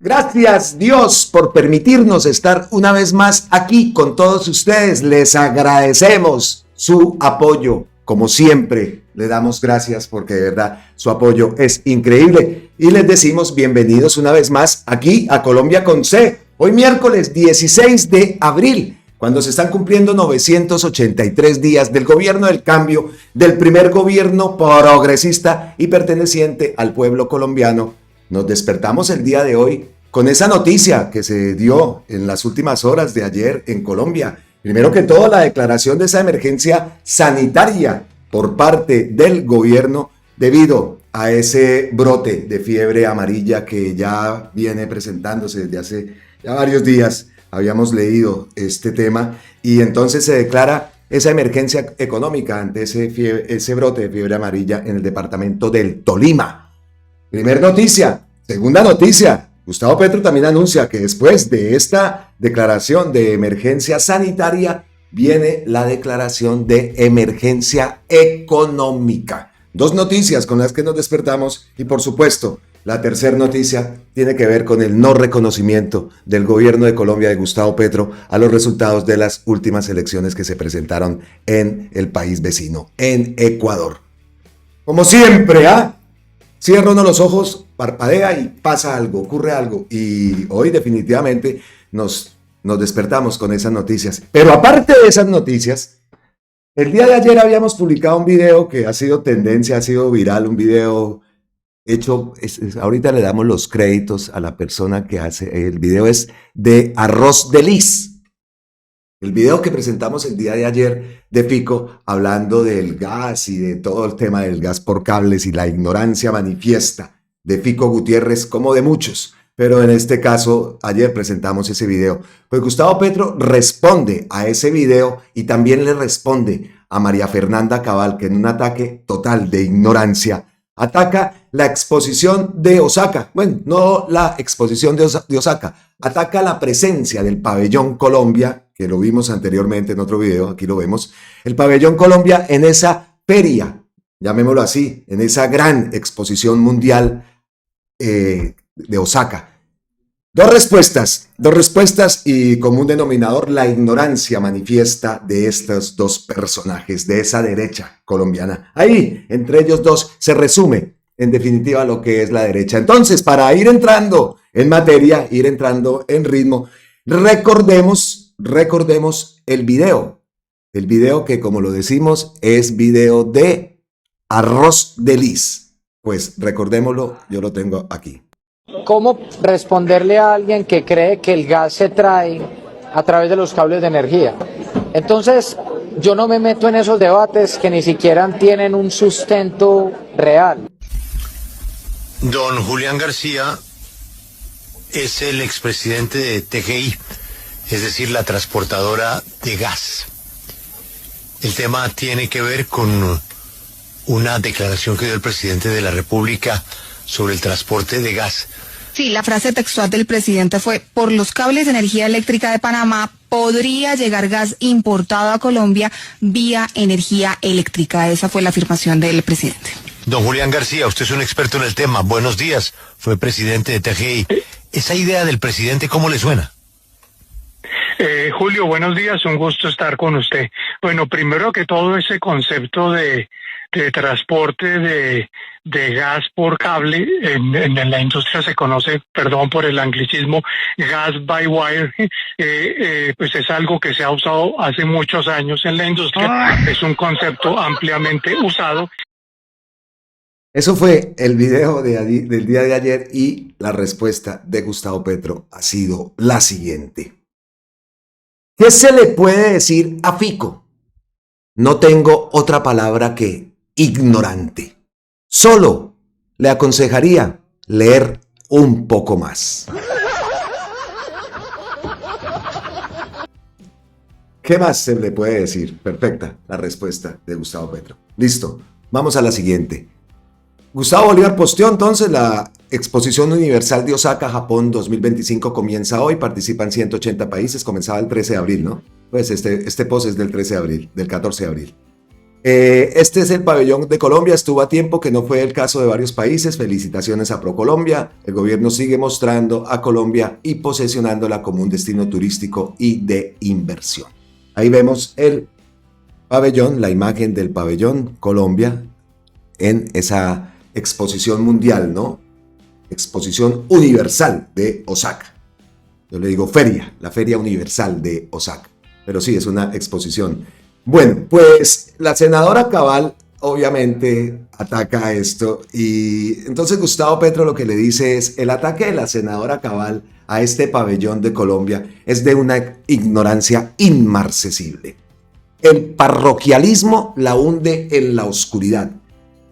Gracias Dios por permitirnos estar una vez más aquí con todos ustedes. Les agradecemos su apoyo. Como siempre, le damos gracias porque de verdad su apoyo es increíble. Y les decimos bienvenidos una vez más aquí a Colombia con C. Hoy miércoles 16 de abril, cuando se están cumpliendo 983 días del gobierno del cambio, del primer gobierno progresista y perteneciente al pueblo colombiano. Nos despertamos el día de hoy con esa noticia que se dio en las últimas horas de ayer en Colombia. Primero que todo, la declaración de esa emergencia sanitaria por parte del gobierno debido a ese brote de fiebre amarilla que ya viene presentándose desde hace ya varios días. Habíamos leído este tema y entonces se declara esa emergencia económica ante ese brote de fiebre amarilla en el departamento del Tolima. Primer noticia. Segunda noticia. Gustavo Petro también anuncia que después de esta declaración de emergencia sanitaria viene la declaración de emergencia económica. Dos noticias con las que nos despertamos y por supuesto la tercera noticia tiene que ver con el no reconocimiento del gobierno de Colombia de Gustavo Petro a los resultados de las últimas elecciones que se presentaron en el país vecino, en Ecuador. Como siempre, cierra uno los ojos, parpadea y pasa algo, ocurre algo. Y hoy definitivamente nos despertamos con esas noticias. Pero aparte de esas noticias, el día de ayer habíamos publicado un video que ha sido tendencia, ha sido viral, un video hecho, ahorita le damos los créditos a la persona que hace, el video es de Arroz de Lis. El video que presentamos el día de ayer de Fico hablando del gas y de todo el tema del gas por cables y la ignorancia manifiesta de Fico Gutiérrez como de muchos. Pero en este caso, ayer presentamos ese video. Pues Gustavo Petro responde a ese video y también le responde a María Fernanda Cabal, que en un ataque total de ignorancia ataca la exposición de Osaka. Bueno, no la exposición de Osaka. Ataca la presencia del pabellón Colombia, que lo vimos anteriormente en otro video, aquí lo vemos. El pabellón Colombia en esa feria, llamémoslo así, en esa gran exposición mundial de Osaka. Dos respuestas y como un denominador, la ignorancia manifiesta de estos dos personajes, de esa derecha colombiana. Ahí, entre ellos dos, se resume en definitiva lo que es la derecha. Entonces, para ir entrando en materia, ir entrando en ritmo, recordemos el video que como lo decimos es video de Arroz de Lis. Pues recordémoslo, yo lo tengo aquí. ¿Cómo responderle a alguien que cree que el gas se trae a través de los cables de energía? Entonces, yo no me meto en esos debates que ni siquiera tienen un sustento real. Don Julián García es el expresidente de TGI, es decir, la transportadora de gas. El tema tiene que ver con una declaración que dio el presidente de la República sobre el transporte de gas. Sí, la frase textual del presidente fue: por los cables de energía eléctrica de Panamá podría llegar gas importado a Colombia vía energía eléctrica. Esa fue la afirmación del presidente. Don Julián García, usted es un experto en el tema. Buenos días, fue presidente de TGI. ¿Esa idea del presidente cómo le suena? Julio, buenos días, un gusto estar con usted. Bueno, primero que todo, ese concepto de transporte de gas por cable, en la industria se conoce, perdón por el anglicismo, gas by wire, pues es algo que se ha usado hace muchos años en la industria, es un concepto ampliamente usado. Eso fue el video del día de ayer y la respuesta de Gustavo Petro ha sido la siguiente. ¿Qué se le puede decir a Fico? No tengo otra palabra que ignorante. Solo le aconsejaría leer un poco más. ¿Qué más se le puede decir? Perfecta la respuesta de Gustavo Petro. Listo, vamos a la siguiente. Gustavo Bolívar posteó entonces la Exposición Universal de Osaka, Japón 2025 comienza hoy, participan 180 países, comenzaba el 13 de abril, ¿no? Pues este post es del 13 de abril, del 14 de abril. Este es el pabellón de Colombia, estuvo a tiempo, que no fue el caso de varios países. Felicitaciones a ProColombia. El gobierno sigue mostrando a Colombia y posesionándola como un destino turístico y de inversión. Ahí vemos el pabellón, la imagen del pabellón Colombia en esa exposición mundial, ¿no? Exposición universal de Osaka. Yo le digo feria, la feria universal de Osaka. Pero sí, es una exposición. Bueno, pues la senadora Cabal obviamente ataca a esto y entonces Gustavo Petro lo que le dice es: el ataque de la senadora Cabal a este pabellón de Colombia es de una ignorancia inmarcesible. El parroquialismo la hunde en la oscuridad.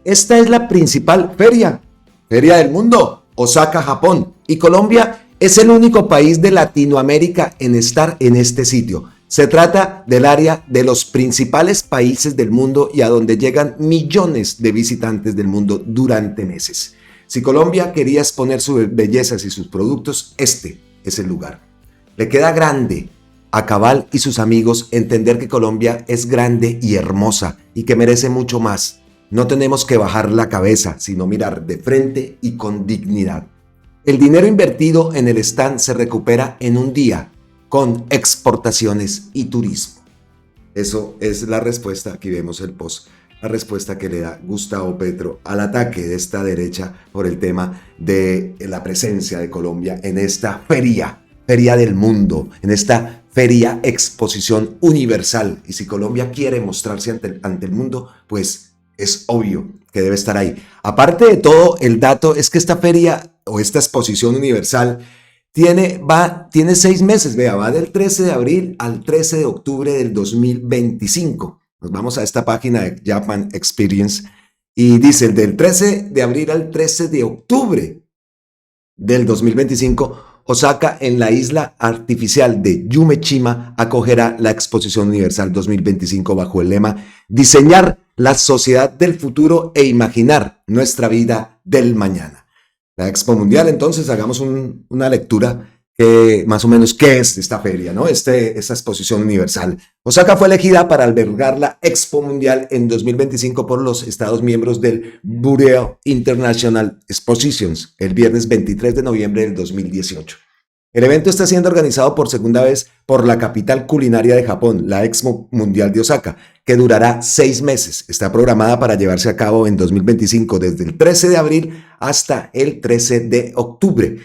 Esta es la principal feria del mundo, Osaka, Japón, y Colombia es el único país de Latinoamérica en estar en este sitio. Se trata del área de los principales países del mundo y a donde llegan millones de visitantes del mundo durante meses. Si Colombia quería exponer sus bellezas y sus productos, este es el lugar. Le queda grande a Cabal y sus amigos entender que Colombia es grande y hermosa y que merece mucho más. No tenemos que bajar la cabeza, sino mirar de frente y con dignidad. El dinero invertido en el stand se recupera en un día, con exportaciones y turismo. Eso es la respuesta. Aquí vemos el post, la respuesta que le da Gustavo Petro al ataque de esta derecha por el tema de la presencia de Colombia en esta feria del mundo, en esta feria exposición universal. Y si Colombia quiere mostrarse ante el mundo, pues es obvio que debe estar ahí. Aparte de todo, el dato es que esta feria o esta exposición universal tiene 6 meses, vea, va del 13 de abril al 13 de octubre del 2025. Nos vamos a esta página de Japan Experience y dice: del 13 de abril al 13 de octubre del 2025, Osaka, en la isla artificial de Yumeshima, acogerá la Exposición Universal 2025 bajo el lema Diseñar la sociedad del futuro e imaginar nuestra vida del mañana. La Expo Mundial, entonces, hagamos una lectura que más o menos qué es esta feria, ¿no? Esta exposición universal. Osaka fue elegida para albergar la Expo Mundial en 2025 por los Estados miembros del Bureau International Expositions el viernes 23 de noviembre del 2018. El evento está siendo organizado por segunda vez por la capital culinaria de Japón, la Expo Mundial de Osaka, que durará 6 meses. Está programada para llevarse a cabo en 2025, desde el 13 de abril hasta el 13 de octubre.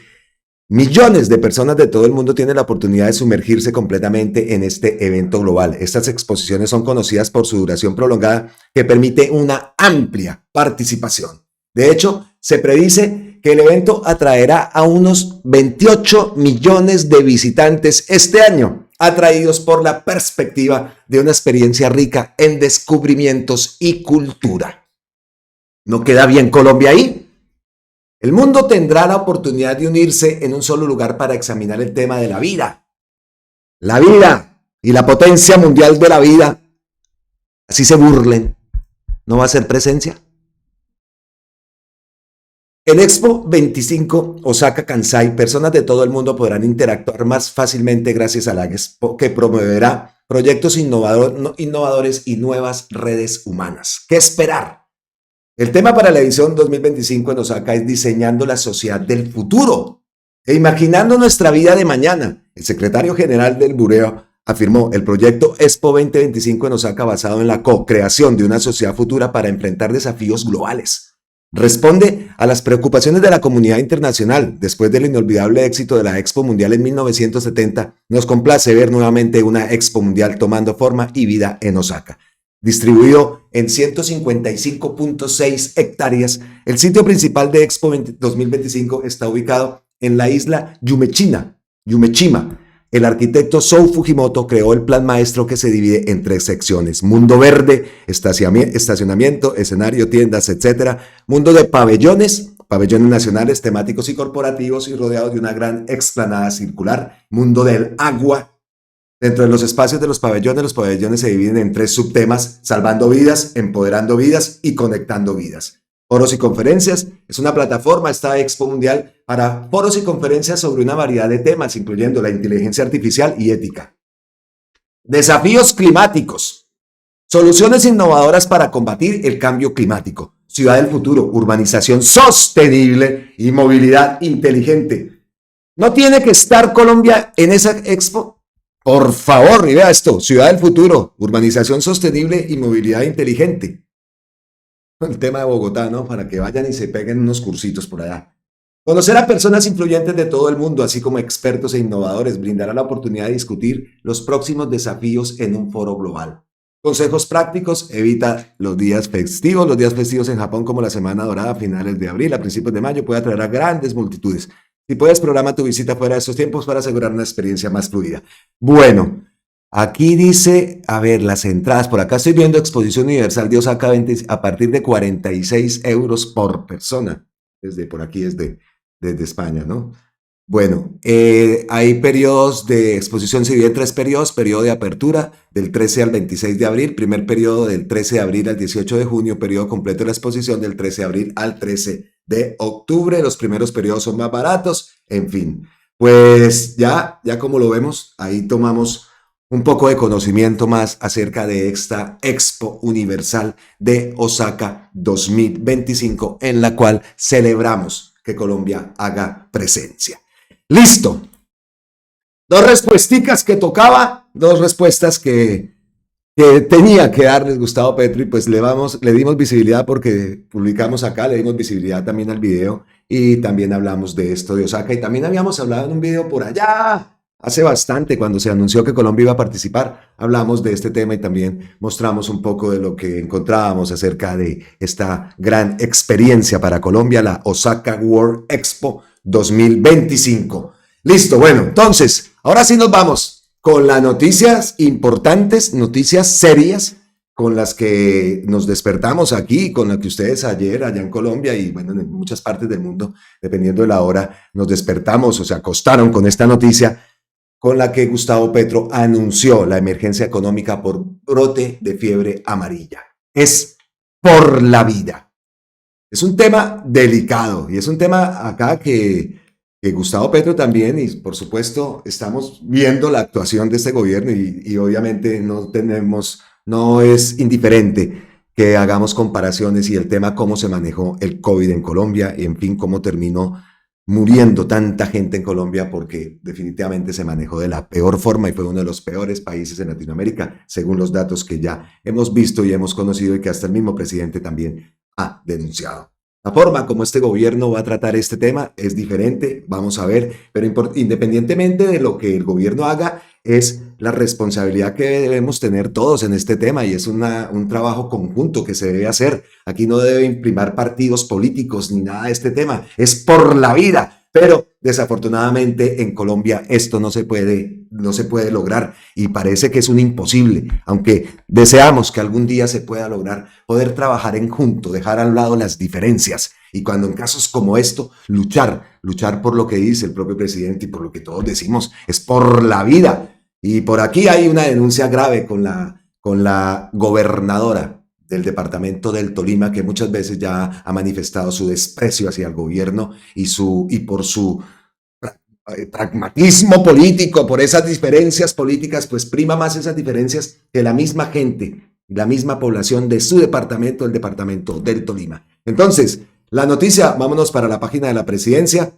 Millones de personas de todo el mundo tienen la oportunidad de sumergirse completamente en este evento global. Estas exposiciones son conocidas por su duración prolongada, que permite una amplia participación. De hecho, se predice que el evento atraerá a unos 28 millones de visitantes este año, atraídos por la perspectiva de una experiencia rica en descubrimientos y cultura. ¿No queda bien Colombia ahí? El mundo tendrá la oportunidad de unirse en un solo lugar para examinar el tema de la vida. La vida y la potencia mundial de la vida. Así se burlen. ¿No va a ser presencia? En Expo 25 Osaka Kansai, personas de todo el mundo podrán interactuar más fácilmente gracias a la Expo, que promoverá proyectos innovadores y nuevas redes humanas. ¿Qué esperar? El tema para la edición 2025 en Osaka es diseñando la sociedad del futuro e imaginando nuestra vida de mañana. El secretario general del Bureau afirmó: el proyecto Expo 2025 en Osaka, basado en la co-creación de una sociedad futura para enfrentar desafíos globales, responde a las preocupaciones de la comunidad internacional. Después del inolvidable éxito de la Expo Mundial en 1970, nos complace ver nuevamente una Expo Mundial tomando forma y vida en Osaka. Distribuido en 155.6 hectáreas, el sitio principal de Expo 2025 está ubicado en la isla Yumeshima. El arquitecto Sou Fujimoto creó el plan maestro, que se divide en 3 secciones: mundo verde, estacionamiento, escenario, tiendas, etc. Mundo de pabellones nacionales, temáticos y corporativos, y rodeado de una gran explanada circular. Mundo del agua. Dentro de los espacios de los pabellones se dividen en 3 subtemas: salvando vidas, empoderando vidas y conectando vidas. Foros y conferencias. Es una plataforma, esta Expo Mundial, para foros y conferencias sobre una variedad de temas, incluyendo la inteligencia artificial y ética. Desafíos climáticos. Soluciones innovadoras para combatir el cambio climático. Ciudad del futuro, urbanización sostenible y movilidad inteligente. ¿No tiene que estar Colombia en esa expo? Por favor, y vea esto, Ciudad del futuro, urbanización sostenible y movilidad inteligente. El tema de Bogotá, ¿no? Para que vayan y se peguen unos cursitos por allá. Conocer a personas influyentes de todo el mundo, así como expertos e innovadores, brindará la oportunidad de discutir los próximos desafíos en un foro global. Consejos prácticos: evita los días festivos. Los días festivos en Japón, como la Semana Dorada a finales de abril, a principios de mayo, puede atraer a grandes multitudes. Si puedes, programa tu visita fuera de estos tiempos para asegurar una experiencia más fluida. Bueno, aquí dice, a ver, las entradas. Por acá estoy viendo Exposición Universal de Osaka 20, a partir de 46 euros por persona. Desde por aquí, desde España, ¿no? Bueno, hay periodos de exposición, se divide en 3 periodos: periodo de apertura del 13 al 26 de abril, primer periodo del 13 de abril al 18 de junio, periodo completo de la exposición del 13 de abril al 13 de octubre, los primeros periodos son más baratos, en fin. Pues ya como lo vemos, ahí tomamos un poco de conocimiento más acerca de esta Expo Universal de Osaka 2025, en la cual celebramos que Colombia haga presencia. Listo. 2 respuesticas que tocaba, 2 respuestas que tenía que darles Gustavo Petro, y pues le dimos visibilidad porque publicamos acá, le dimos visibilidad también al video y también hablamos de esto de Osaka, y también habíamos hablado en un video por allá hace bastante cuando se anunció que Colombia iba a participar, hablamos de este tema y también mostramos un poco de lo que encontrábamos acerca de esta gran experiencia para Colombia, la Osaka World Expo 2025. Listo, bueno, entonces, ahora sí nos vamos con las noticias importantes, noticias serias, con las que nos despertamos aquí, con las que ustedes ayer allá en Colombia y bueno, en muchas partes del mundo, dependiendo de la hora, nos despertamos o se acostaron con esta noticia, con la que Gustavo Petro anunció la emergencia económica por brote de fiebre amarilla. Es por la vida. Es un tema delicado y es un tema acá que Gustavo Petro también, y por supuesto estamos viendo la actuación de este gobierno y obviamente no es indiferente que hagamos comparaciones y el tema cómo se manejó el COVID en Colombia y en fin cómo terminó muriendo tanta gente en Colombia, porque definitivamente se manejó de la peor forma y fue uno de los peores países en Latinoamérica, según los datos que ya hemos visto y hemos conocido y que hasta el mismo presidente también ha denunciado. La forma como este gobierno va a tratar este tema es diferente, vamos a ver, pero independientemente de lo que el gobierno haga, es la responsabilidad que debemos tener todos en este tema y es un trabajo conjunto que se debe hacer. Aquí no debe imprimir partidos políticos ni nada de este tema, es por la vida. Pero desafortunadamente en Colombia esto no se puede lograr y parece que es un imposible, aunque deseamos que algún día se pueda lograr, poder trabajar en junto, dejar a un lado las diferencias y cuando en casos como esto, luchar por lo que dice el propio presidente y por lo que todos decimos, es por la vida. Y por aquí hay una denuncia grave con la gobernadora del departamento del Tolima, que muchas veces ya ha manifestado su desprecio hacia el gobierno y por su pragmatismo político, por esas diferencias políticas, pues prima más esas diferencias que la misma gente, la misma población de su departamento, el departamento del Tolima. Entonces, la noticia, vámonos para la página de la presidencia.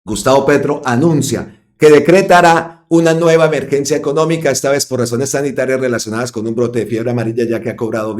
Gustavo Petro anuncia que decretará una nueva emergencia económica, esta vez por razones sanitarias relacionadas con un brote de fiebre amarilla, ya que ha cobrado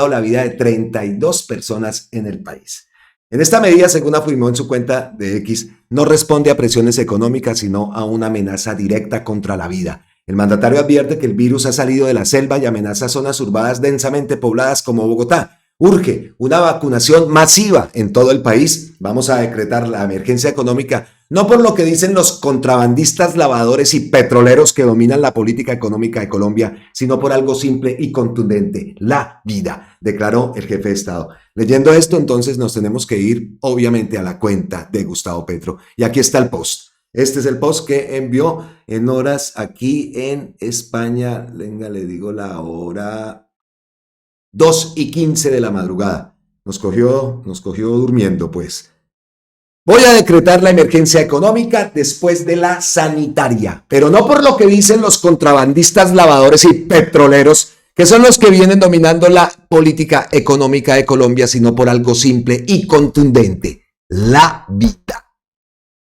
la vida de 32 personas en el país. En esta medida, según afirmó en su cuenta de X, no responde a presiones económicas, sino a una amenaza directa contra la vida. El mandatario advierte que el virus ha salido de la selva y amenaza zonas urbanas densamente pobladas como Bogotá. Urge una vacunación masiva en todo el país. Vamos a decretar la emergencia económica, no por lo que dicen los contrabandistas, lavadores y petroleros que dominan la política económica de Colombia, sino por algo simple y contundente: la vida, declaró el jefe de Estado. Leyendo esto, entonces nos tenemos que ir, obviamente, a la cuenta de Gustavo Petro. Y aquí está el post. Este es el post que envió en horas aquí en España. Venga, le digo la hora. 2:15 de la madrugada. Nos cogió durmiendo, pues. Voy a decretar la emergencia económica después de la sanitaria, pero no por lo que dicen los contrabandistas, lavadores y petroleros que son los que vienen dominando la política económica de Colombia, sino por algo simple y contundente: la vida.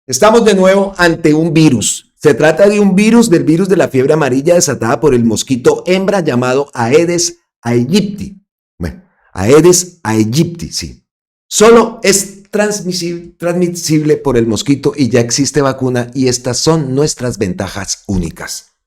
Estamos de nuevo ante un virus. Se trata de un virus, del virus de la fiebre amarilla desatada por el mosquito hembra llamado Aedes aegypti. Bueno, Aedes aegypti, sí. Solo es transmisible por el mosquito y ya existe vacuna, y estas son nuestras ventajas únicas.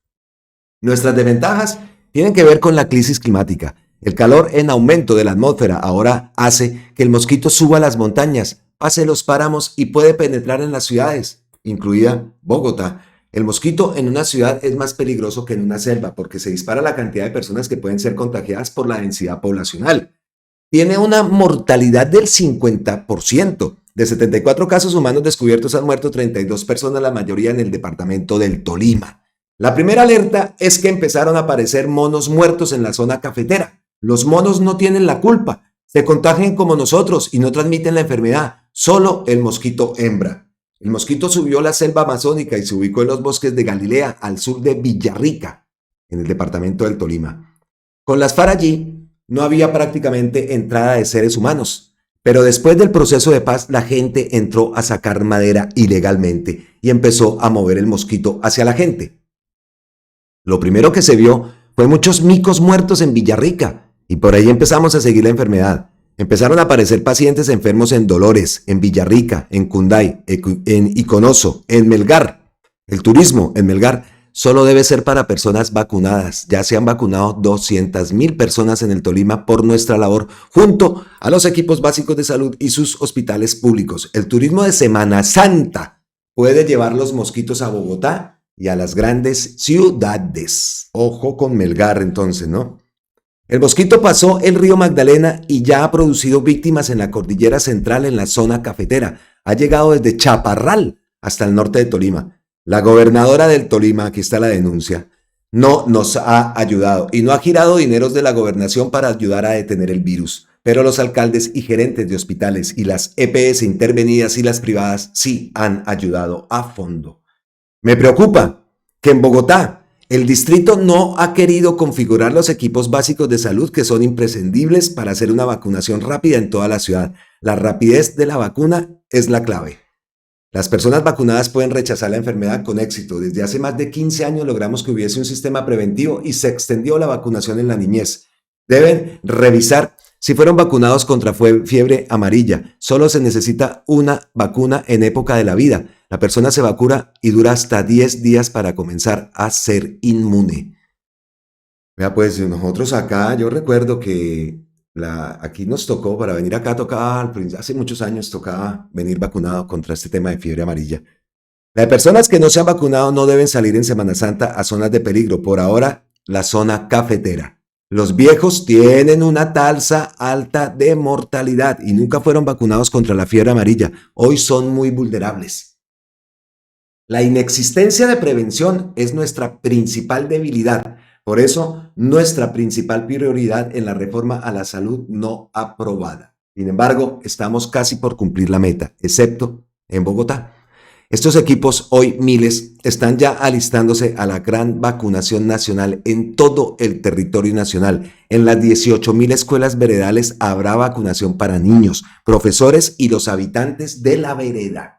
Nuestras desventajas tienen que ver con la crisis climática. El calor en aumento de la atmósfera ahora hace que el mosquito suba a las montañas, pase los páramos y puede penetrar en las ciudades, incluida Bogotá. El mosquito en una ciudad es más peligroso que en una selva porque se dispara la cantidad de personas que pueden ser contagiadas por la densidad poblacional. Tiene una mortalidad del 50%. De 74 casos humanos descubiertos han muerto 32 personas, la mayoría en el departamento del Tolima. La primera alerta es que empezaron a aparecer monos muertos en la zona cafetera. Los monos no tienen la culpa, se contagian como nosotros y no transmiten la enfermedad, solo el mosquito hembra. El mosquito subió la selva amazónica y se ubicó en los bosques de Galilea, al sur de Villarrica, en el departamento del Tolima. Con las FARC allí no había prácticamente entrada de seres humanos, pero después del proceso de paz la gente entró a sacar madera ilegalmente y empezó a mover el mosquito hacia la gente. Lo primero que se vio fue muchos micos muertos en Villarrica, y por ahí empezamos a seguir la enfermedad. Empezaron a aparecer pacientes enfermos en Dolores, en Villarrica, en Cunday, en Iconoso, en Melgar. El turismo en Melgar solo debe ser para personas vacunadas. Ya se han vacunado 200,000 personas en el Tolima por nuestra labor, junto a los equipos básicos de salud y sus hospitales públicos. El turismo de Semana Santa puede llevar los mosquitos a Bogotá y a las grandes ciudades. Ojo con Melgar entonces, ¿no? El mosquito pasó el río Magdalena y ya ha producido víctimas en la cordillera central, en la zona cafetera. Ha llegado desde Chaparral hasta el norte de Tolima. La gobernadora del Tolima, aquí está la denuncia, no nos ha ayudado y no ha girado dineros de la gobernación para ayudar a detener el virus. Pero los alcaldes y gerentes de hospitales y las EPS intervenidas y las privadas sí han ayudado a fondo. Me preocupa que en Bogotá el distrito no ha querido configurar los equipos básicos de salud que son imprescindibles para hacer una vacunación rápida en toda la ciudad. La rapidez de la vacuna es la clave. Las personas vacunadas pueden rechazar la enfermedad con éxito. Desde hace más de 15 años logramos que hubiese un sistema preventivo y se extendió la vacunación en la niñez. Deben revisar si fueron vacunados contra fiebre amarilla. Solo se necesita una vacuna en época de la vida. La persona se vacuna y dura hasta 10 días para comenzar a ser inmune. Vea, pues nosotros acá, yo recuerdo que aquí nos tocó, para venir acá tocaba, hace muchos años tocaba venir vacunado contra este tema de fiebre amarilla. Las personas que no se han vacunado no deben salir en Semana Santa a zonas de peligro. Por ahora, la zona cafetera. Los viejos tienen una tasa alta de mortalidad y nunca fueron vacunados contra la fiebre amarilla. Hoy son muy vulnerables. La inexistencia de prevención es nuestra principal debilidad. Por eso, nuestra principal prioridad en la reforma a la salud no aprobada. Sin embargo, estamos casi por cumplir la meta, excepto en Bogotá. Estos equipos, hoy miles, están ya alistándose a la gran vacunación nacional en todo el territorio nacional. En las 18,000 escuelas veredales habrá vacunación para niños, profesores y los habitantes de la vereda.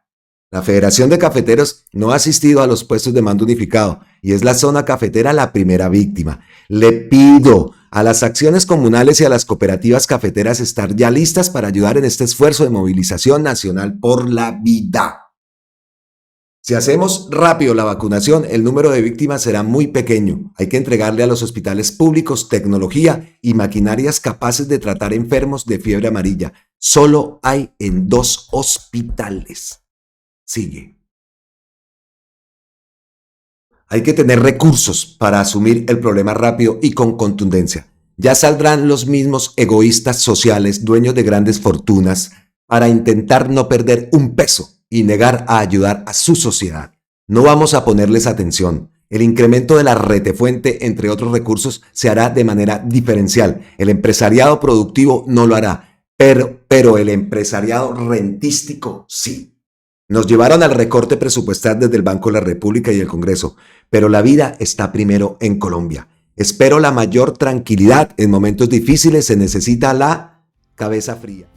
La Federación de Cafeteros no ha asistido a los puestos de mando unificado y es la zona cafetera la primera víctima. Le pido a las acciones comunales y a las cooperativas cafeteras estar ya listas para ayudar en este esfuerzo de movilización nacional por la vida. Si hacemos rápido la vacunación, el número de víctimas será muy pequeño. Hay que entregarle a los hospitales públicos tecnología y maquinarias capaces de tratar enfermos de fiebre amarilla. Solo hay en 2 hospitales. Sigue. Hay que tener recursos para asumir el problema rápido y con contundencia. Ya saldrán los mismos egoístas sociales, dueños de grandes fortunas, para intentar no perder un peso y negar a ayudar a su sociedad. No vamos a ponerles atención. El incremento de la retefuente, entre otros recursos, se hará de manera diferencial. El empresariado productivo no lo hará, pero el empresariado rentístico sí. Nos llevaron al recorte presupuestal desde el Banco de la República y el Congreso, pero la vida está primero en Colombia. Espero la mayor tranquilidad. En momentos difíciles se necesita la cabeza fría.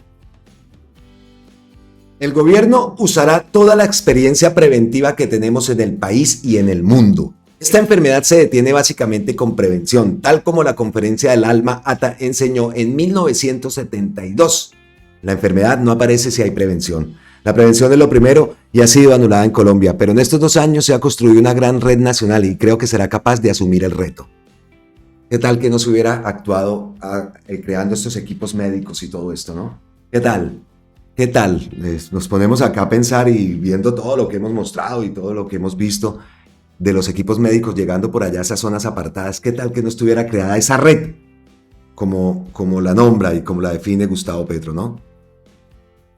El gobierno usará toda la experiencia preventiva que tenemos en el país y en el mundo. Esta enfermedad se detiene básicamente con prevención, tal como la Conferencia del Alma Ata enseñó en 1972. La enfermedad no aparece si hay prevención. La prevención es lo primero y ha sido anulada en Colombia, pero en estos 2 años se ha construido una gran red nacional y creo que será capaz de asumir el reto. ¿Qué tal que no se hubiera actuado creando estos equipos médicos y todo esto, no? ¿Qué tal? ¿Qué tal? Nos ponemos acá a pensar y viendo todo lo que hemos mostrado y todo lo que hemos visto de los equipos médicos llegando por allá a esas zonas apartadas. ¿Qué tal que no estuviera creada esa red como la nombra y como la define Gustavo Petro, no?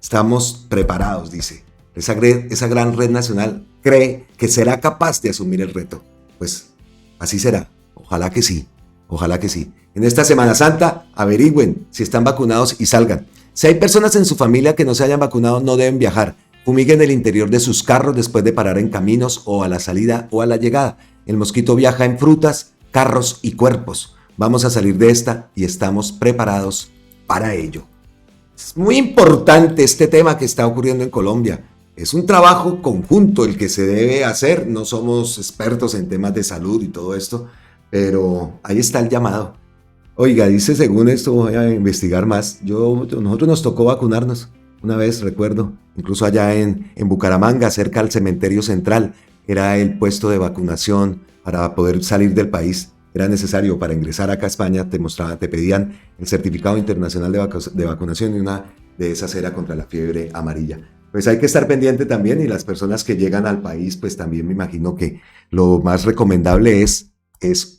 Estamos preparados, dice. Esa gran red nacional cree que será capaz de asumir el reto. Pues así será. Ojalá que sí. Ojalá que sí. En esta Semana Santa, averigüen si están vacunados y salgan. Si hay personas en su familia que no se hayan vacunado, no deben viajar. Fumiguen el interior de sus carros después de parar en caminos o a la salida o a la llegada. El mosquito viaja en frutas, carros y cuerpos. Vamos a salir de esta y estamos preparados para ello. Es muy importante este tema que está ocurriendo en Colombia. Es un trabajo conjunto el que se debe hacer. No somos expertos en temas de salud y todo esto, pero ahí está el llamado. Oiga, dice, según esto voy a investigar más. Nosotros nos tocó vacunarnos. Una vez, recuerdo, incluso allá en Bucaramanga, cerca al cementerio central, era el puesto de vacunación para poder salir del país. Era necesario para ingresar acá a España, te pedían el certificado internacional de vacunación y una de esas era contra la fiebre amarilla. Pues hay que estar pendiente también y las personas que llegan al país, pues también me imagino que lo más recomendable es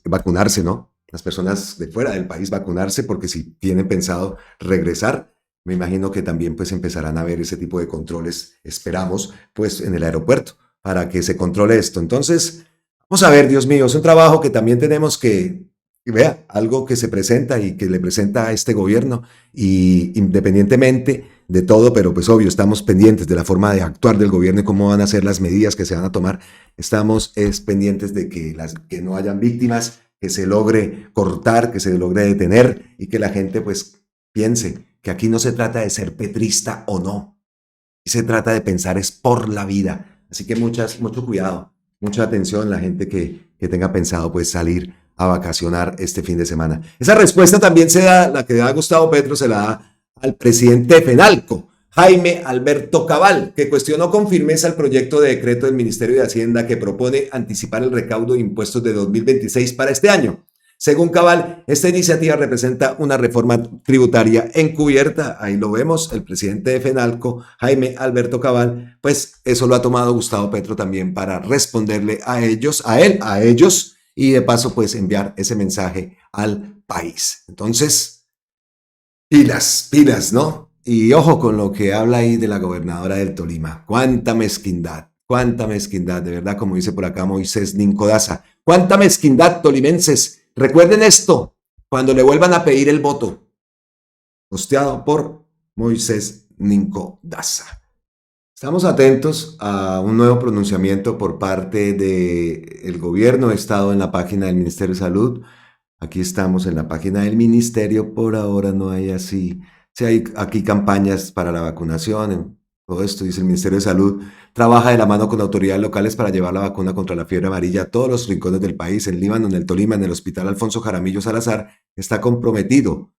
vacunarse, ¿no? Las personas de fuera del país vacunarse porque si tienen pensado regresar, me imagino que también pues empezarán a ver ese tipo de controles, esperamos, pues en el aeropuerto, para que se controle esto. Entonces, vamos a ver, Dios mío, es un trabajo que también tenemos que, vea, algo que se presenta y que le presenta a este gobierno, y independientemente de todo, pero pues obvio, estamos pendientes de la forma de actuar del gobierno y cómo van a ser las medidas que se van a tomar. Estamos pendientes de que no hayan víctimas, que se logre cortar, que se logre detener y que la gente pues piense que aquí no se trata de ser petrista o no, aquí se trata de pensar es por la vida. Así que mucho cuidado, mucha atención la gente que tenga pensado pues salir a vacacionar este fin de semana. Esa respuesta también la que da Gustavo Petro se la da al presidente de FENALCO, Jaime Alberto Cabal, que cuestionó con firmeza el proyecto de decreto del Ministerio de Hacienda que propone anticipar el recaudo de impuestos de 2026 para este año. Según Cabal, esta iniciativa representa una reforma tributaria encubierta. Ahí lo vemos, el presidente de FENALCO, Jaime Alberto Cabal, pues eso lo ha tomado Gustavo Petro también para responderle a ellos, y de paso pues enviar ese mensaje al país. Entonces, pilas, ¿no? Y ojo con lo que habla ahí de la gobernadora del Tolima. Cuánta mezquindad, de verdad, como dice por acá Moisés Ninco Daza. Cuánta mezquindad, tolimenses. Recuerden esto cuando le vuelvan a pedir el voto. Posteado por Moisés Ninco Daza. Estamos atentos a un nuevo pronunciamiento por parte del gobierno. He estado en la página del Ministerio de Salud. Aquí estamos en la página del Ministerio. Por ahora no hay así. Si hay aquí campañas para la vacunación, todo esto, dice el Ministerio de Salud, trabaja de la mano con autoridades locales para llevar la vacuna contra la fiebre amarilla a todos los rincones del país. En Líbano, en el Tolima, en el Hospital Alfonso Jaramillo Salazar, está comprometido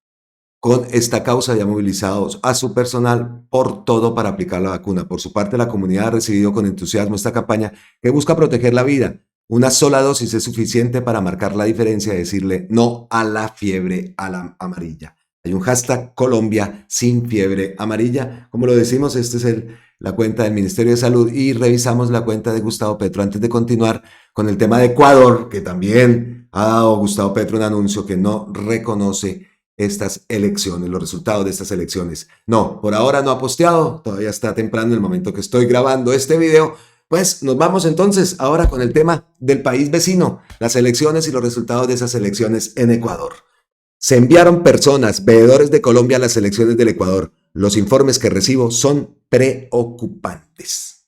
con esta causa y ha movilizado a su personal por todo para aplicar la vacuna. Por su parte, la comunidad ha recibido con entusiasmo esta campaña que busca proteger la vida. Una sola dosis es suficiente para marcar la diferencia y decirle no a la fiebre amarilla. Hay un hashtag Colombia sin fiebre amarilla. Como lo decimos, esta es la cuenta del Ministerio de Salud y revisamos la cuenta de Gustavo Petro antes de continuar con el tema de Ecuador, que también ha dado Gustavo Petro un anuncio que no reconoce estas elecciones, los resultados de estas elecciones. No, por ahora no ha posteado, todavía está temprano el momento que estoy grabando este video. Pues nos vamos entonces ahora con el tema del país vecino, las elecciones y los resultados de esas elecciones en Ecuador. Se enviaron personas, veedores de Colombia, a las elecciones del Ecuador. Los informes que recibo son preocupantes.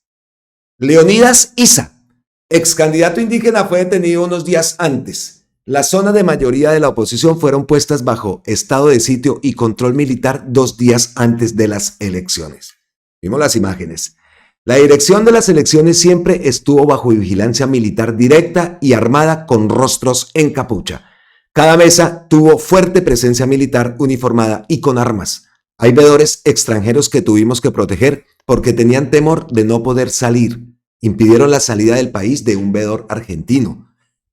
Leonidas Issa, ex candidato indígena, fue detenido unos días antes. Las zonas de mayoría de la oposición fueron puestas bajo estado de sitio y control militar 2 días antes de las elecciones. Vimos las imágenes. La dirección de las elecciones siempre estuvo bajo vigilancia militar directa y armada con rostros en capucha. Cada mesa tuvo fuerte presencia militar uniformada y con armas. Hay veedores extranjeros que tuvimos que proteger porque tenían temor de no poder salir. Impidieron la salida del país de un veedor argentino.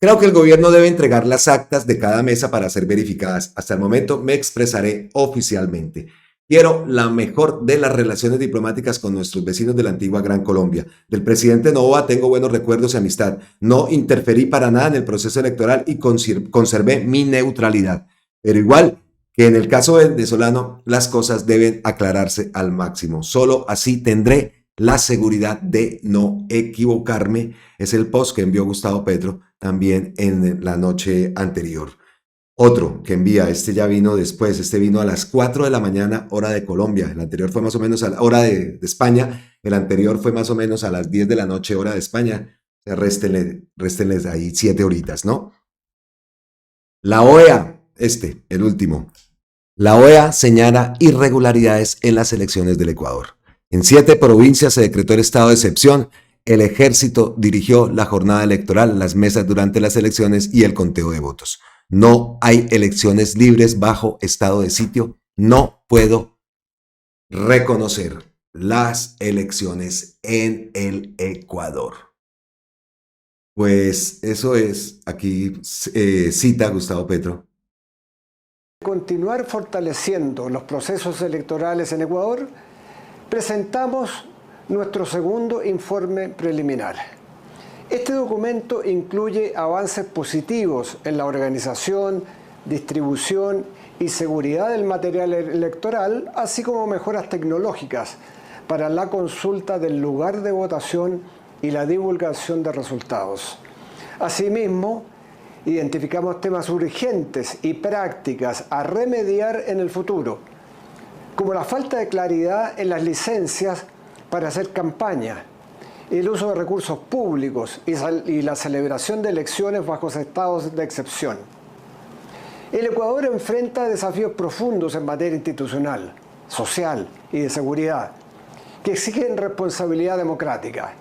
Creo que el gobierno debe entregar las actas de cada mesa para ser verificadas. Hasta el momento me expresaré oficialmente. Quiero la mejor de las relaciones diplomáticas con nuestros vecinos de la antigua Gran Colombia. Del presidente Noboa tengo buenos recuerdos y amistad. No interferí para nada en el proceso electoral y conservé mi neutralidad. Pero igual que en el caso venezolano, las cosas deben aclararse al máximo. Solo así tendré la seguridad de no equivocarme. Es el post que envió Gustavo Petro también en la noche anterior. Otro que envía, este ya vino después, este vino a las 4 de la mañana, hora de Colombia. El anterior fue más o menos a la hora de España. El anterior fue más o menos a las 10 de la noche, hora de España. O sea, réstenles ahí 7 horitas, ¿no? La OEA, el último. La OEA señala irregularidades en las elecciones del Ecuador. En 7 provincias se decretó el estado de excepción. El ejército dirigió la jornada electoral, las mesas durante las elecciones y el conteo de votos. No hay elecciones libres bajo estado de sitio. No puedo reconocer las elecciones en el Ecuador. Pues eso es, aquí cita Gustavo Petro. Continuar fortaleciendo los procesos electorales en Ecuador, presentamos nuestro segundo informe preliminar. Este documento incluye avances positivos en la organización, distribución y seguridad del material electoral, así como mejoras tecnológicas para la consulta del lugar de votación y la divulgación de resultados. Asimismo, identificamos temas urgentes y prácticas a remediar en el futuro, como la falta de claridad en las licencias para hacer campaña, el uso de recursos públicos y la celebración de elecciones bajo estados de excepción. El Ecuador enfrenta desafíos profundos en materia institucional, social y de seguridad, que exigen responsabilidad democrática.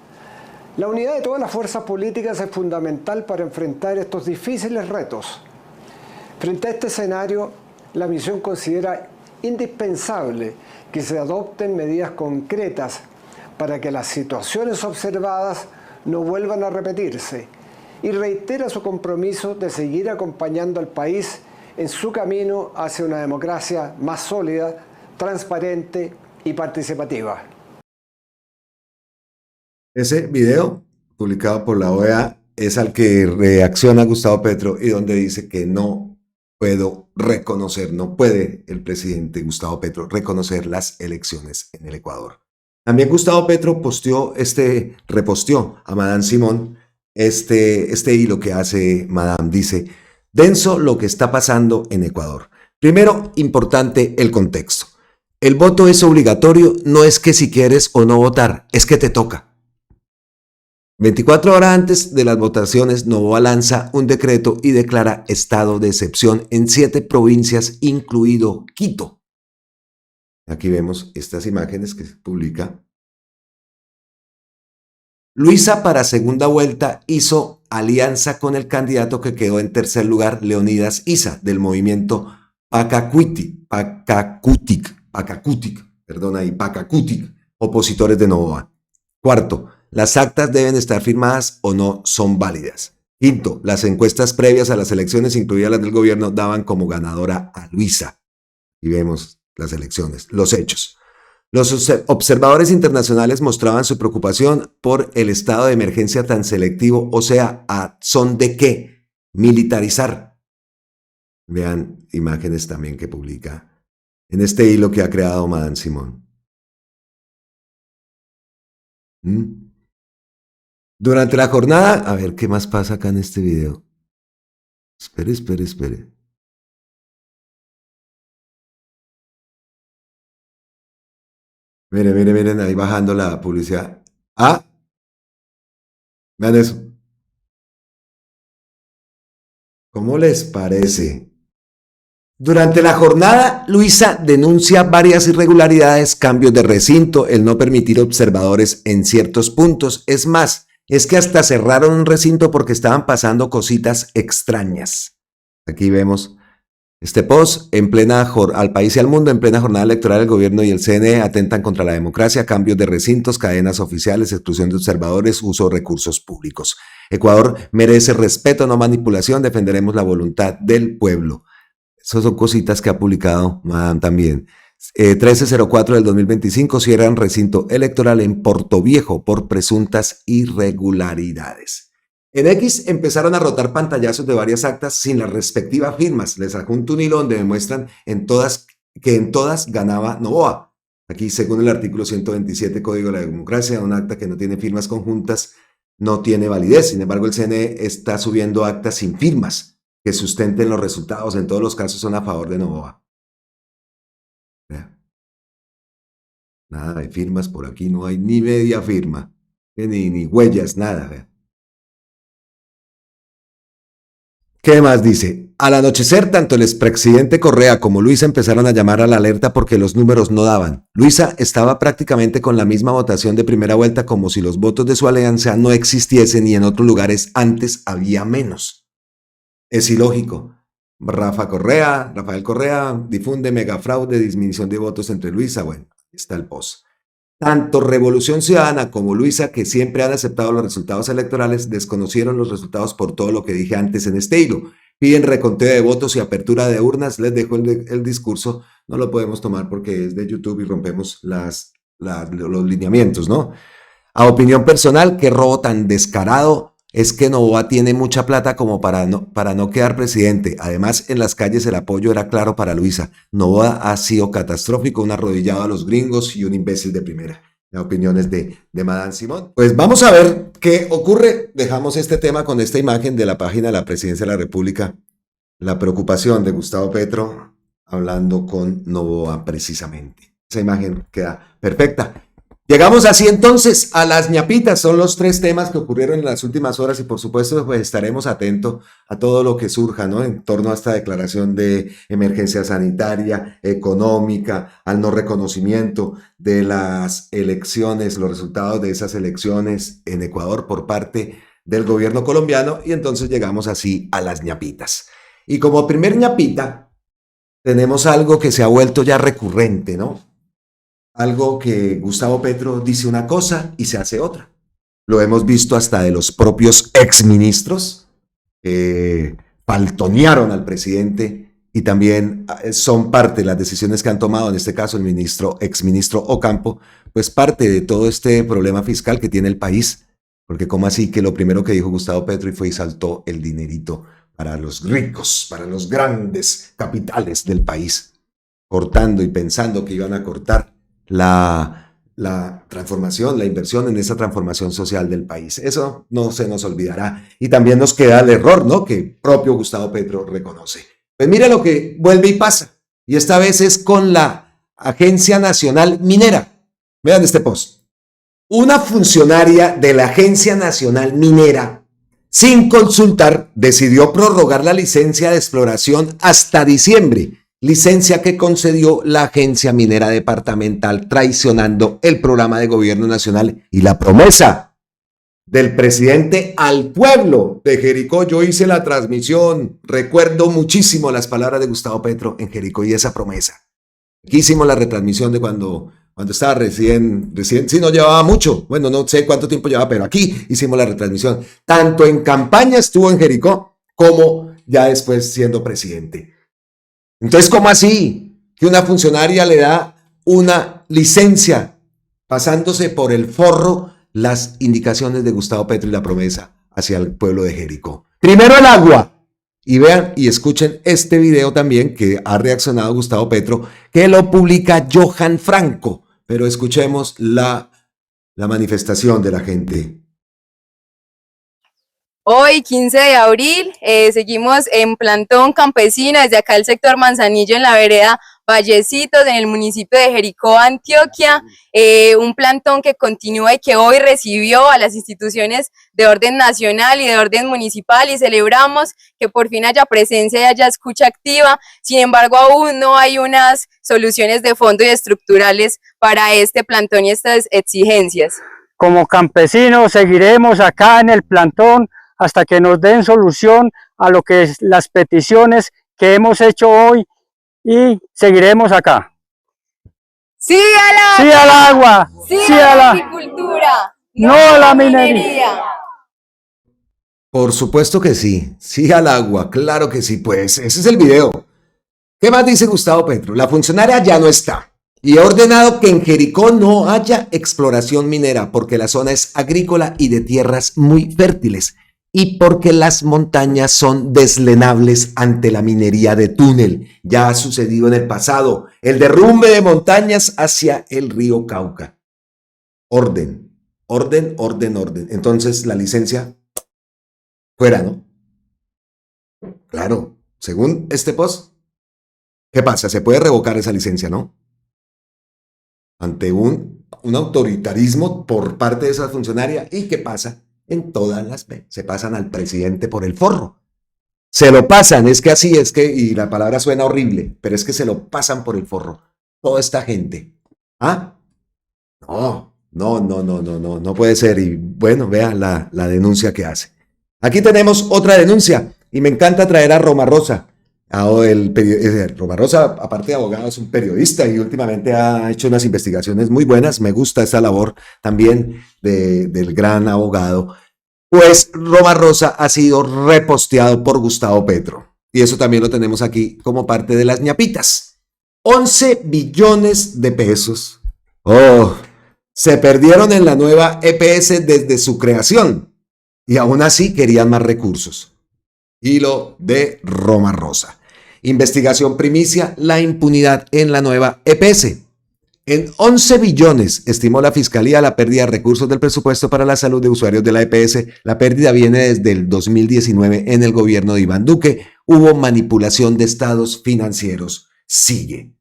La unidad de todas las fuerzas políticas es fundamental para enfrentar estos difíciles retos. Frente a este escenario, la misión considera indispensable que se adopten medidas concretas para que las situaciones observadas no vuelvan a repetirse y reitera su compromiso de seguir acompañando al país en su camino hacia una democracia más sólida, transparente y participativa. Ese video, publicado por la OEA, es al que reacciona Gustavo Petro y donde dice que no puede el presidente Gustavo Petro reconocer las elecciones en el Ecuador. También Gustavo Petro reposteó a Madame Simón este hilo que hace Madame. Dice, denso lo que está pasando en Ecuador. Primero, importante el contexto. El voto es obligatorio, no es que si quieres o no votar, es que te toca. 24 horas antes de las votaciones, Noboa lanza un decreto y declara estado de excepción en 7 provincias, incluido Quito. Aquí vemos estas imágenes que se publica. Luisa para segunda vuelta hizo alianza con el candidato que quedó en tercer lugar, Leonidas Issa, del movimiento Pachacutic, opositores de Noboa. Cuarto, las actas deben estar firmadas o no son válidas. Quinto, las encuestas previas a las elecciones, incluidas las del gobierno, daban como ganadora a Luisa. Y vemos las elecciones, los hechos. Los observadores internacionales mostraban su preocupación por el estado de emergencia tan selectivo, o sea, ¿a son de qué? Militarizar. Vean imágenes también que publica en este hilo que ha creado Madame Simón. Durante la jornada, a ver qué más pasa acá en este video. Espere. Miren, ahí bajando la publicidad. Ah, vean eso. ¿Cómo les parece? Durante la jornada, Luisa denuncia varias irregularidades, cambios de recinto, el no permitir observadores en ciertos puntos. Es más, es que hasta cerraron un recinto porque estaban pasando cositas extrañas. Aquí vemos este post, al país y al mundo, en plena jornada electoral, el gobierno y el CNE atentan contra la democracia, cambios de recintos, cadenas oficiales, exclusión de observadores, uso de recursos públicos. Ecuador merece respeto, no manipulación, defenderemos la voluntad del pueblo. Esas son cositas que ha publicado Madame también. 1304 del 2025, cierran recinto electoral en Portoviejo por presuntas irregularidades. En X empezaron a rotar pantallazos de varias actas sin las respectivas firmas. Les adjunto un hilo donde demuestran que en todas ganaba Noboa. Aquí, según el artículo 127 Código de la Democracia, un acta que no tiene firmas conjuntas no tiene validez. Sin embargo, el CNE está subiendo actas sin firmas que sustenten los resultados. En todos los casos son a favor de Noboa. Nada de firmas por aquí, no hay ni media firma, ni huellas, nada. ¿Qué más dice? Al anochecer, tanto el expresidente Correa como Luisa empezaron a llamar a la alerta porque los números no daban. Luisa estaba prácticamente con la misma votación de primera vuelta, como si los votos de su alianza no existiesen y en otros lugares antes había menos. Es ilógico. Rafael Correa difunde megafraude, disminución de votos entre Luisa. Bueno, aquí está el post. Tanto Revolución Ciudadana como Luisa, que siempre han aceptado los resultados electorales, desconocieron los resultados por todo lo que dije antes en este hilo. Piden reconteo de votos y apertura de urnas. Les dejo el discurso. No lo podemos tomar porque es de YouTube y rompemos los lineamientos, ¿no? A opinión personal, qué robo tan descarado. Es que Noboa tiene mucha plata como para no quedar presidente. Además, en las calles el apoyo era claro para Luisa. Noboa ha sido catastrófico, un arrodillado a los gringos y un imbécil de primera. La opinión es de Madame Simón. Pues vamos a ver qué ocurre. Dejamos este tema con esta imagen de la página de la Presidencia de la República. La preocupación de Gustavo Petro hablando con Noboa precisamente. Esa imagen queda perfecta. Llegamos así entonces a las ñapitas, son los 3 temas que ocurrieron en las últimas horas y por supuesto pues estaremos atentos a todo lo que surja, ¿no? En torno a esta declaración de emergencia sanitaria, económica, al no reconocimiento de las elecciones, los resultados de esas elecciones en Ecuador por parte del gobierno colombiano y entonces llegamos así a las ñapitas. Y como primer ñapita tenemos algo que se ha vuelto ya recurrente, ¿no? Algo que Gustavo Petro dice una cosa y se hace otra. Lo hemos visto hasta de los propios exministros que faltonearon al presidente y también son parte de las decisiones que han tomado, en este caso el exministro Ocampo, pues parte de todo este problema fiscal que tiene el país. Porque como así que lo primero que dijo Gustavo Petro y fue y saltó el dinerito para los ricos, para los grandes capitales del país, cortando y pensando que iban a cortar la transformación, la inversión en esa transformación social del país. Eso no se nos olvidará. Y también nos queda el error, ¿no? Que propio Gustavo Petro reconoce. Pues mira lo que vuelve y pasa. Y esta vez es con la Agencia Nacional Minera. Vean este post. Una funcionaria de la Agencia Nacional Minera, sin consultar, decidió prorrogar la licencia de exploración hasta diciembre. Licencia que concedió la Agencia Minera Departamental, traicionando el programa de gobierno nacional y la promesa del presidente al pueblo de Jericó. Yo hice la transmisión, recuerdo muchísimo las palabras de Gustavo Petro en Jericó y esa promesa. Aquí hicimos la retransmisión de cuando estaba recién, sí, no llevaba mucho, bueno, no sé cuánto tiempo llevaba, pero aquí hicimos la retransmisión. Tanto en campaña estuvo en Jericó, como ya después siendo presidente. Entonces, ¿cómo así? Que una funcionaria le da una licencia pasándose por el forro las indicaciones de Gustavo Petro y la promesa hacia el pueblo de Jericó. Primero el agua. Y vean y escuchen este video también que ha reaccionado Gustavo Petro, que lo publica Johan Franco. Pero escuchemos la manifestación de la gente. Hoy, 15 de abril, seguimos en plantón campesina desde acá el sector Manzanillo en la vereda Vallecitos, en el municipio de Jericó, Antioquia, un plantón que continúa y que hoy recibió a las instituciones de orden nacional y de orden municipal, y celebramos que por fin haya presencia y haya escucha activa. Sin embargo, aún no hay unas soluciones de fondo y estructurales para este plantón y estas exigencias. Como campesinos seguiremos acá en el plantón hasta que nos den solución a lo que es las peticiones que hemos hecho hoy, y seguiremos acá. ¡Sí al agua! ¡Sí al agua! ¡Sí a la agricultura! ¡No a la minería! Por supuesto que sí. Sí al agua, claro que sí. Pues ese es el video. ¿Qué más dice Gustavo Petro? La funcionaria ya no está. Y ha ordenado que en Jericó no haya exploración minera porque la zona es agrícola y de tierras muy fértiles, y porque las montañas son deslenables ante la minería de túnel. Ya ha sucedido en el pasado el derrumbe de montañas hacia el río Cauca. Orden, orden, orden, orden. Entonces la licencia fuera, ¿no? Claro, según este post, ¿qué pasa? Se puede revocar esa licencia, ¿no? Ante un autoritarismo por parte de esa funcionaria. ¿Y qué pasa? En todas las se pasan al presidente por el forro. Se lo pasan, es que así es que, y la palabra suena horrible, pero es que se lo pasan por el forro. Toda esta gente. ¿Ah? No puede ser. Y bueno, vean la denuncia que hace. Aquí tenemos otra denuncia, y me encanta traer a Roma Rosa. Roma Rosa, aparte de abogado, es un periodista y últimamente ha hecho unas investigaciones muy buenas. Me gusta esta labor también del gran abogado. Pues Roma Rosa ha sido reposteado por Gustavo Petro. Y eso también lo tenemos aquí como parte de las ñapitas. 11 billones de pesos. Se perdieron en la nueva EPS desde su creación. Y aún así querían más recursos. Hilo de Roma Rosa. Investigación primicia, la impunidad en la nueva EPS. En 11 billones estimó la Fiscalía la pérdida de recursos del presupuesto para la salud de usuarios de la EPS. La pérdida viene desde el 2019 en el gobierno de Iván Duque. Hubo manipulación de estados financieros. Sigue.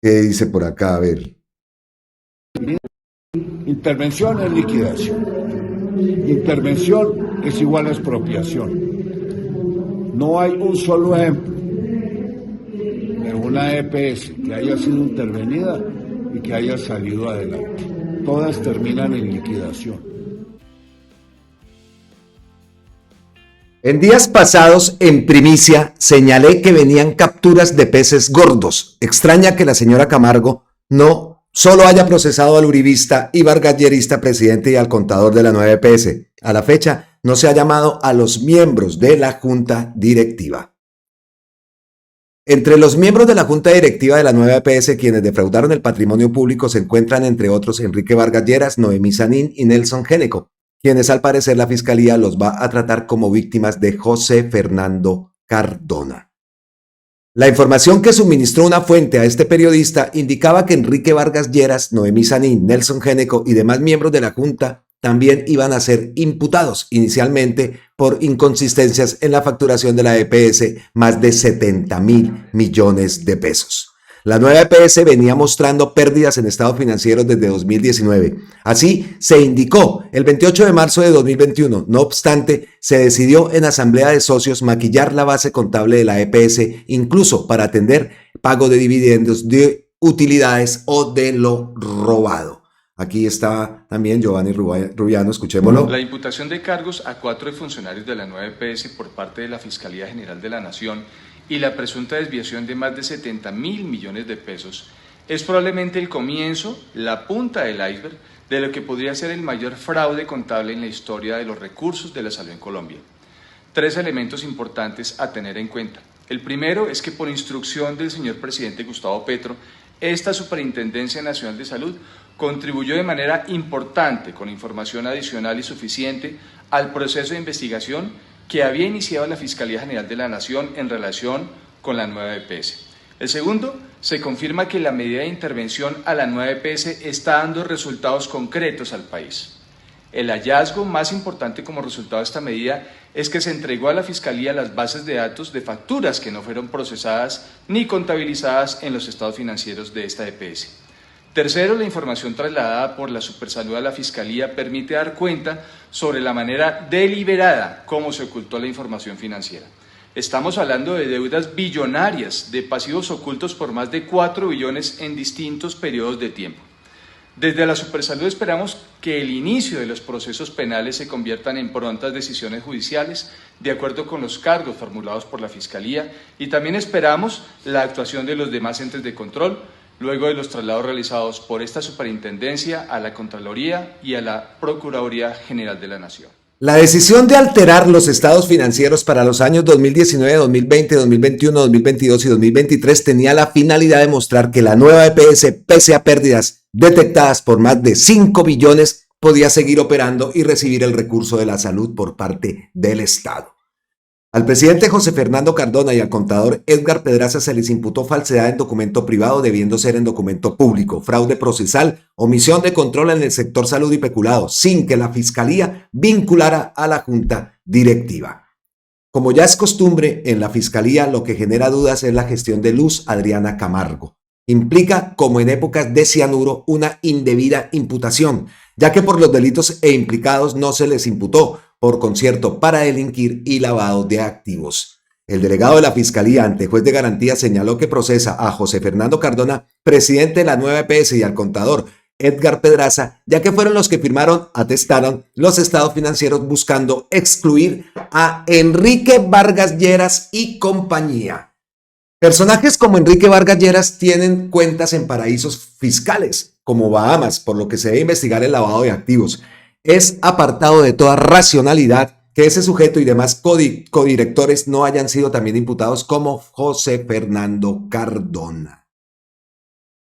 ¿Qué dice por acá? A ver. Intervención es liquidación. Intervención es igual a expropiación. No hay un solo ejemplo de una EPS que haya sido intervenida y que haya salido adelante. Todas terminan en liquidación. En días pasados, en primicia, señalé que venían capturas de peces gordos. Extraña que la señora Camargo no solo haya procesado al uribista y vargallerista presidente y al contador de la nueva EPS. A la fecha, no se ha llamado a los miembros de la junta directiva. Entre los miembros de la junta directiva de la nueva EPS, quienes defraudaron el patrimonio público, se encuentran, entre otros, Enrique Vargas Lleras, Noemí Sanín y Nelson Géneco, quienes al parecer la Fiscalía los va a tratar como víctimas de José Fernando Cardona. La información que suministró una fuente a este periodista indicaba que Enrique Vargas Lleras, Noemí Sanín, Nelson Géneco y demás miembros de la junta también iban a ser imputados inicialmente por inconsistencias en la facturación de la EPS, más de 70.000 millones de pesos. La nueva EPS venía mostrando pérdidas en estados financieros desde 2019. Así se indicó el 28 de marzo de 2021. No obstante, se decidió en asamblea de socios maquillar la base contable de la EPS, incluso para atender pago de dividendos, de utilidades o de lo robado. Aquí está también Giovanni Rubiano, escuchémoslo. La imputación de cargos a 4 funcionarios de la nueva EPS por parte de la Fiscalía General de la Nación y la presunta desviación de más de 70.000 millones de pesos es probablemente el comienzo, la punta del iceberg, de lo que podría ser el mayor fraude contable en la historia de los recursos de la salud en Colombia. 3 elementos importantes a tener en cuenta. El primero es que por instrucción del señor presidente Gustavo Petro, esta Superintendencia Nacional de Salud contribuyó de manera importante con información adicional y suficiente al proceso de investigación que había iniciado la Fiscalía General de la Nación en relación con la nueva EPS. El segundo, se confirma que la medida de intervención a la nueva EPS está dando resultados concretos al país. El hallazgo más importante como resultado de esta medida es que se entregó a la Fiscalía las bases de datos de facturas que no fueron procesadas ni contabilizadas en los estados financieros de esta EPS. Tercero, la información trasladada por la Supersalud a la Fiscalía permite dar cuenta sobre la manera deliberada como se ocultó la información financiera. Estamos hablando de deudas billonarias, de pasivos ocultos por más de 4 billones en distintos periodos de tiempo. Desde la Supersalud esperamos que el inicio de los procesos penales se conviertan en prontas decisiones judiciales de acuerdo con los cargos formulados por la Fiscalía y también esperamos la actuación de los demás entes de control luego de los traslados realizados por esta superintendencia a la Contraloría y a la Procuraduría General de la Nación. La decisión de alterar los estados financieros para los años 2019, 2020, 2021, 2022 y 2023 tenía la finalidad de mostrar que la nueva EPS, pese a pérdidas detectadas por más de 5 billones, podía seguir operando y recibir el recurso de la salud por parte del Estado. Al presidente José Fernando Cardona y al contador Edgar Pedraza se les imputó falsedad en documento privado debiendo ser en documento público, fraude procesal, omisión de control en el sector salud y peculado, sin que la Fiscalía vinculara a la Junta Directiva. Como ya es costumbre en la Fiscalía, lo que genera dudas es la gestión de Luz Adriana Camargo. Implica, como en épocas de cianuro, una indebida imputación, ya que por los delitos implicados no se les imputó por concierto para delinquir y lavado de activos. El delegado de la Fiscalía ante juez de garantía señaló que procesa a José Fernando Cardona, presidente de la nueva EPS, y al contador Edgar Pedraza, ya que fueron los que atestaron los estados financieros buscando excluir a Enrique Vargas Lleras y compañía. Personajes como Enrique Vargas Lleras tienen cuentas en paraísos fiscales, como Bahamas, por lo que se debe investigar el lavado de activos. Es apartado de toda racionalidad que ese sujeto y demás codirectores no hayan sido también imputados como José Fernando Cardona.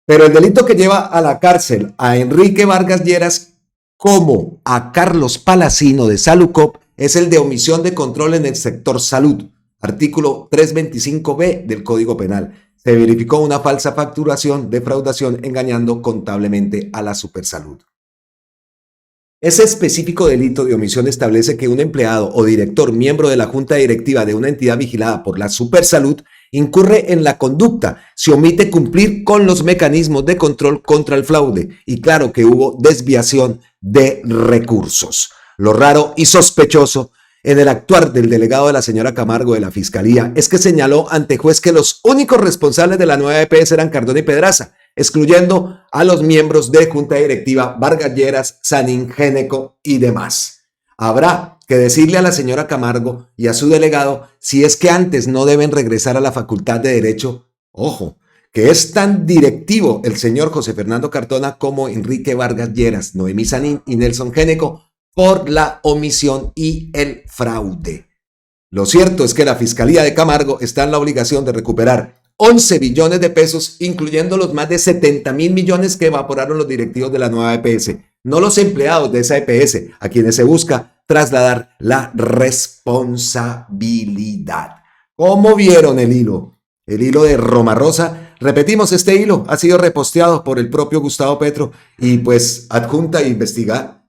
Pero el delito que lleva a la cárcel a Enrique Vargas Lleras como a Carlos Palacino de Salucop es el de omisión de control en el sector salud, artículo 325b del Código Penal. Se verificó una falsa facturación, defraudación, engañando contablemente a la Supersalud. Ese específico delito de omisión establece que un empleado o director miembro de la junta directiva de una entidad vigilada por la Supersalud incurre en la conducta si omite cumplir con los mecanismos de control contra el fraude y claro que hubo desviación de recursos. Lo raro y sospechoso en el actuar del delegado de la señora Camargo de la Fiscalía es que señaló ante juez que los únicos responsables de la nueva EPS eran Cardona y Pedraza, excluyendo a los miembros de junta directiva Vargas Lleras, Sanín, Géneco y demás. Habrá que decirle a la señora Camargo y a su delegado si es que antes no deben regresar a la Facultad de Derecho. Ojo, que es tan directivo el señor José Fernando Cardona como Enrique Vargas Lleras, Noemí Sanín y Nelson Géneco por la omisión y el fraude. Lo cierto es que la Fiscalía de Camargo está en la obligación de recuperar 11 billones de pesos, incluyendo los más de 70.000 millones que evaporaron los directivos de la nueva EPS, no los empleados de esa EPS, a quienes se busca trasladar la responsabilidad. ¿Cómo vieron el hilo? El hilo de Roma Rosa. Repetimos, este hilo ha sido reposteado por el propio Gustavo Petro y pues adjunta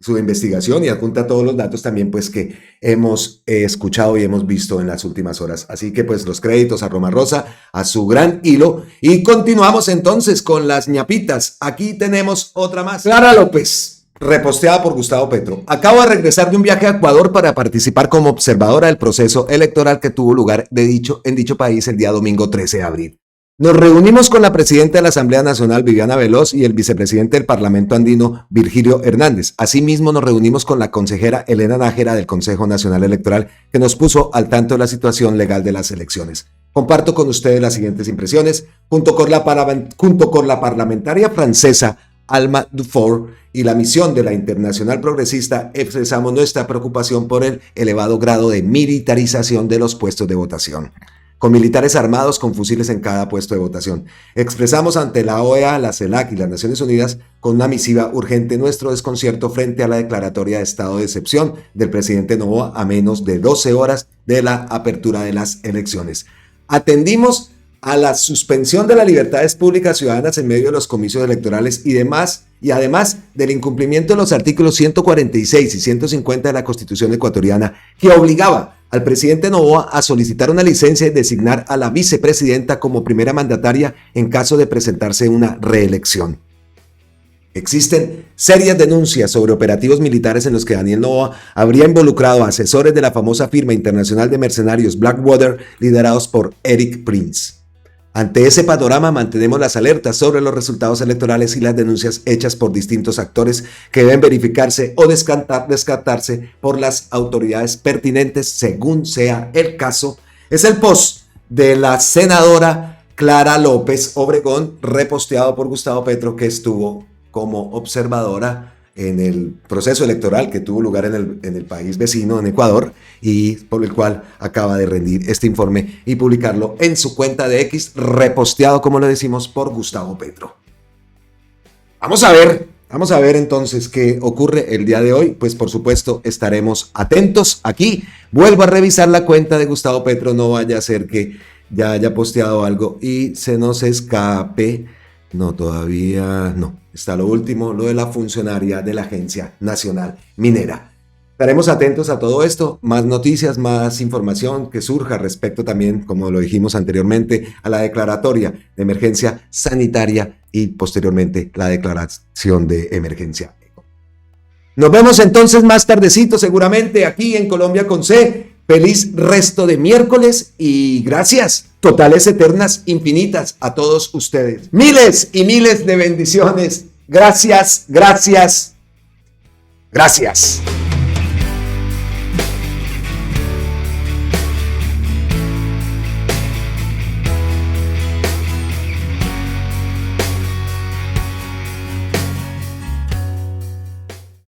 su investigación y adjunta todos los datos también pues que hemos escuchado y hemos visto en las últimas horas. Así que pues los créditos a Roma Rosa, a su gran hilo, y continuamos entonces con las ñapitas. Aquí tenemos otra más. Clara López, reposteada por Gustavo Petro. Acabo de regresar de un viaje a Ecuador para participar como observadora del proceso electoral que tuvo lugar en dicho país el día domingo 13 de abril. Nos reunimos con la presidenta de la Asamblea Nacional, Viviana Veloz, y el vicepresidente del Parlamento Andino, Virgilio Hernández. Asimismo, nos reunimos con la consejera Elena Nájera del Consejo Nacional Electoral, que nos puso al tanto de la situación legal de las elecciones. Comparto con ustedes las siguientes impresiones. Junto con la parlamentaria francesa Alma Dufour y la misión de la Internacional Progresista, expresamos nuestra preocupación por el elevado grado de militarización de los puestos de votación, con militares armados con fusiles en cada puesto de votación. Expresamos ante la OEA, la CELAC y las Naciones Unidas con una misiva urgente nuestro desconcierto frente a la declaratoria de estado de excepción del presidente Noboa a menos de 12 horas de la apertura de las elecciones. Atendimos a la suspensión de las libertades públicas ciudadanas en medio de los comicios electorales y además del incumplimiento de los artículos 146 y 150 de la Constitución ecuatoriana, que obligaba al presidente Noboa a solicitar una licencia y designar a la vicepresidenta como primera mandataria en caso de presentarse una reelección. Existen serias denuncias sobre operativos militares en los que Daniel Noboa habría involucrado a asesores de la famosa firma internacional de mercenarios Blackwater, liderados por Eric Prince. Ante ese panorama, mantenemos las alertas sobre los resultados electorales y las denuncias hechas por distintos actores que deben verificarse o descartarse por las autoridades pertinentes según sea el caso. Es el post de la senadora Clara López Obregón, reposteado por Gustavo Petro, que estuvo como observadora en el proceso electoral que tuvo lugar en el país vecino, en Ecuador, y por el cual acaba de rendir este informe y publicarlo en su cuenta de X, reposteado, como lo decimos, por Gustavo Petro. Vamos a ver entonces qué ocurre el día de hoy. Pues por supuesto estaremos atentos aquí. Vuelvo a revisar la cuenta de Gustavo Petro, no vaya a ser que ya haya posteado algo y se nos escape. No, todavía no. Está lo último, lo de la funcionaria de la Agencia Nacional Minera. Estaremos atentos a todo esto, más noticias, más información que surja respecto también, como lo dijimos anteriormente, a la declaratoria de emergencia sanitaria y posteriormente la declaración de emergencia. Nos vemos entonces más tardecito seguramente aquí en Colombia con C. Feliz resto de miércoles y gracias totales, eternas, infinitas a todos ustedes. Miles y miles de bendiciones. Gracias, gracias, gracias.